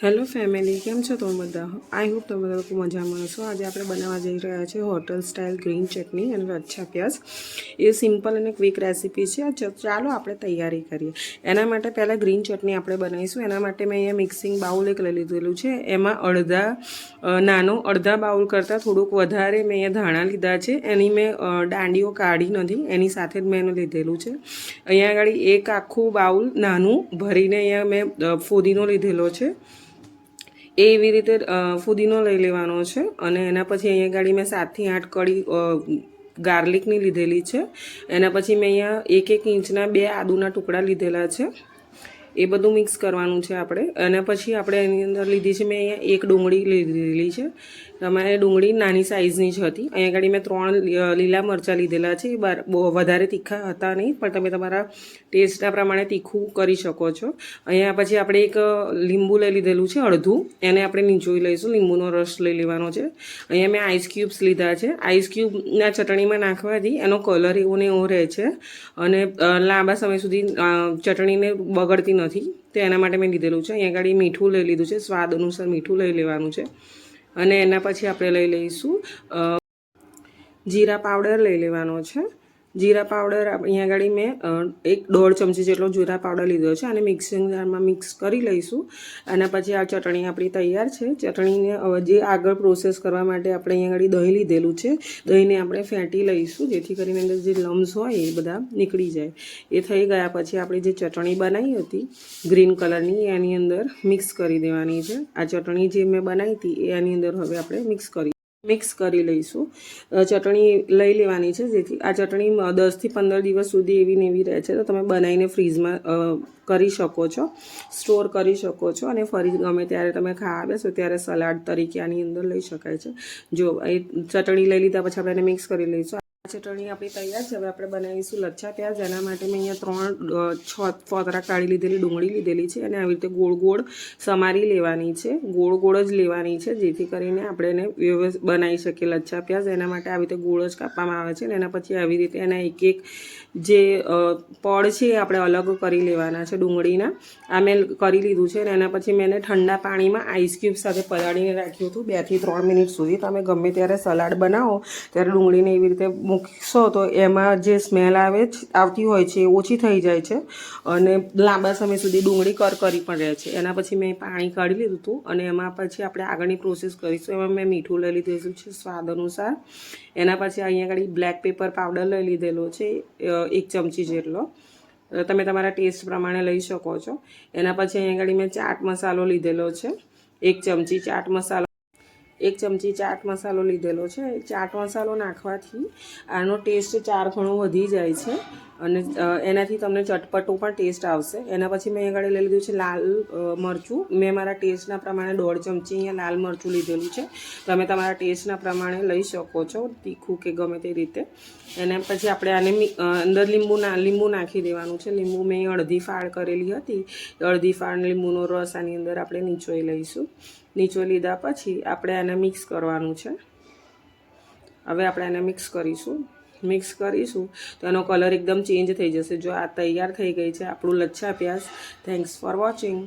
Hello family, કેમ છો તમે બધા? આઈ હોપ તમે બધા લોકો મજામાં હશો. આજે આપણે બનાવવા જઈ રહ્યા છીએ હોટલ સ્ટાઇલ ગ્રીન ચટણી અને લચ્છા પ્યાઝ. એ સિમ્પલ અને ક્વિક રેસીપી છે. ચાલો આપણે તૈયારી કરીએ. એના માટે પહેલાં ગ્રીન ચટણી આપણે બનાવીશું. એના માટે મેં અહીંયા મિક્સિંગ બાઉલ એક લઈ લીધેલું છે. એમાં અડધા બાઉલ કરતાં થોડુંક વધારે મેં અહીંયા ધાણા લીધા છે. એની મેં દાંડીઓ કાઢી નથી, એની સાથે જ મેં એનું લીધેલું છે. અહીંયા આગળ એક આખું બાઉલ નાનું ભરીને અહીંયા મેં ફુદીનો લીધેલો છે. એવી રીતે ફુદીનો લઈ લેવાનો છે. અને એના પછી અહીંયા ગાડી મેં 7 થી 8 કળી ગાર્લિકની લીધેલી છે. એના પછી મેં અહીંયા 1 ઇંચના 2 આદુના ટુકડા લીધેલા છે. એ બધું મિક્સ કરવાનું છે આપણે. અને પછી આપણે એની અંદર લીધી છે મેં અહીંયા 1 ડુંગળી લીધેલી છે. તમારે ડુંગળી નાની સાઇઝની જ હતી. અહીંયા આગળ મેં 3 લીલા મરચાં લીધેલા છે. વધારે તીખા હતા નહીં, પણ તમે તમારા ટેસ્ટના પ્રમાણે તીખું કરી શકો છો. અહીંયા પછી આપણે એક લીંબુ લઈ લીધેલું છે અડધું, એને આપણે નીચોવી લઈશું. લીંબુનો રસ લઈ લેવાનો છે. અહીંયા મેં આઈસ ક્યુબ્સ લીધા છે. આઈસ ક્યુબના ચટણીમાં નાખવાથી એનો કલર એવો ને એવો રહે છે અને લાંબા સમય સુધી ચટણીને બગડતી નથી. તો એના માટે મેં લીધેલું છે. અહીંયા આગળ મીઠું લઈ લીધું છે. સ્વાદ અનુસાર મીઠું લઈ લેવાનું છે. અને એના પછી આપણે લઈ લઈશું જીરા પાવડર લઈ લેવાનો છે. જીરા પાવડર અહીંયા આગળ મેં 1.5 ચમચી જેટલો જીરા પાવડર લીધો છે. અને મિક્સિંગ જારમાં મિક્સ કરી લઈશું. અને પછી આ ચટણી આપણી તૈયાર છે. ચટણીને જે આગળ પ્રોસેસ કરવા માટે આપણે અહીંયા આગળ દહીં લીધેલું છે. દહીંને આપણે ફેંટી લઈશું, જેથી કરીને અંદર જે લમ્સ હોય એ બધા નીકળી જાય. એ થઈ ગયા પછી આપણે જે ચટણી બનાવી હતી ગ્રીન કલરની, એની અંદર મિક્સ કરી દેવાની છે. આ ચટણી જે મેં બનાવી હતી એની અંદર હવે આપણે મિક્સ કરી લઈશું. ચટણી લઈ લેવાની છે, જેથી આ ચટણી 10 થી 15 દિવસ સુધી એવી ને એવી રહે છે. તો તમે બનાવીને ફ્રીઝમાં કરી શકો છો, સ્ટોર કરી શકો છો. અને ફરી ગમે ત્યારે તમે ખાવા બેસો ત્યારે સલાડ તરીકે આની અંદર લઈ શકાય છે. જો એ ચટણી લઈ લીધા પછી આપણે એને મિક્સ કરી લઈશું. ચટણી આપણી તૈયાર છે. હવે આપણે બનાવીશું લચ્છા પ્યાઝ. એના માટે મેં અહીંયા 3 ફોતરા કાઢી લીધેલી ડુંગળી લીધેલી છે. અને આવી રીતે ગોળ ગોળ સમારી લેવાની છે. ગોળ જ લેવાની છે, જેથી કરીને આપણે એને બનાવી શકીએ લચ્છા પ્યાઝ. એના માટે આવી રીતે ગોળ જ કાપવામાં આવે છે. અને એના પછી આવી રીતે એના એક જે પડ છે એ આપણે અલગ કરી લેવાના છે ડુંગળીના. આ મેં કરી લીધું છે. અને એના પછી મેં એને ઠંડા પાણીમાં આઈસ ક્યુબ સાથે પલાળીને રાખ્યું હતું 2 થી 3 મિનિટ સુધી. તમે ગમે ત્યારે સલાડ બનાવો ત્યારે ડુંગળીને એવી રીતે મૂકશો તો એમાં જે સ્મેલ આવતી હોય છે એ ઓછી થઈ જાય છે. અને લાંબા સમય સુધી ડુંગળી કરકરી પણ રહે છે. એના પછી મેં પાણી કાઢી લીધું હતું. અને એમાં પછી આપણે આગળની પ્રોસેસ કરીશું. એમાં મેં મીઠું લઈ લીધેલું છે સ્વાદ અનુસાર. એના પછી અહીંયા આગળ બ્લેક પેપર પાવડર લઈ લીધેલો છે 1 ચમચી જેટલો. તમે તમારા ટેસ્ટ પ્રમાણે લઈ શકો છો. એના પછી અહીંયા આગળ મેં ચાટ મસાલો લીધેલો છે 1 ચમચી ચાટ મસાલો લીધેલો છે. ચાટ મસાલો નાખવાથી આનો ટેસ્ટ 4 ગણો વધી જાય છે. અને એનાથી તમને ચટપટો પણ ટેસ્ટ આવશે. એના પછી મેં આગળ લઈ લીધું છે લાલ મરચું. મેં મારા ટેસ્ટના પ્રમાણે 1.5 ચમચી અહીંયા લાલ મરચું લીધેલું છે. તમે તમારા ટેસ્ટના પ્રમાણે લઈ શકો છો, તીખું કે ગમે તે રીતે. એના પછી આપણે આને અંદર લીંબુ નાખી દેવાનું છે. લીંબુ મેં અડધી ફાળ કરેલી હતી. અડધી ફાળ લીંબુનો રસ આની અંદર આપણે નીચોઈ લઈશું. નીચોઈ લીધા પછી આપણે આને મિક્સ કરવાનું છે. હવે આપણે આને મિક્સ કરીશું તો એનો કલર એકદમ ચેન્જ થઈ જશે. જો આ તૈયાર થઈ ગઈ છે આપણું લચ્છા પ્યાઝ. Thanks for watching.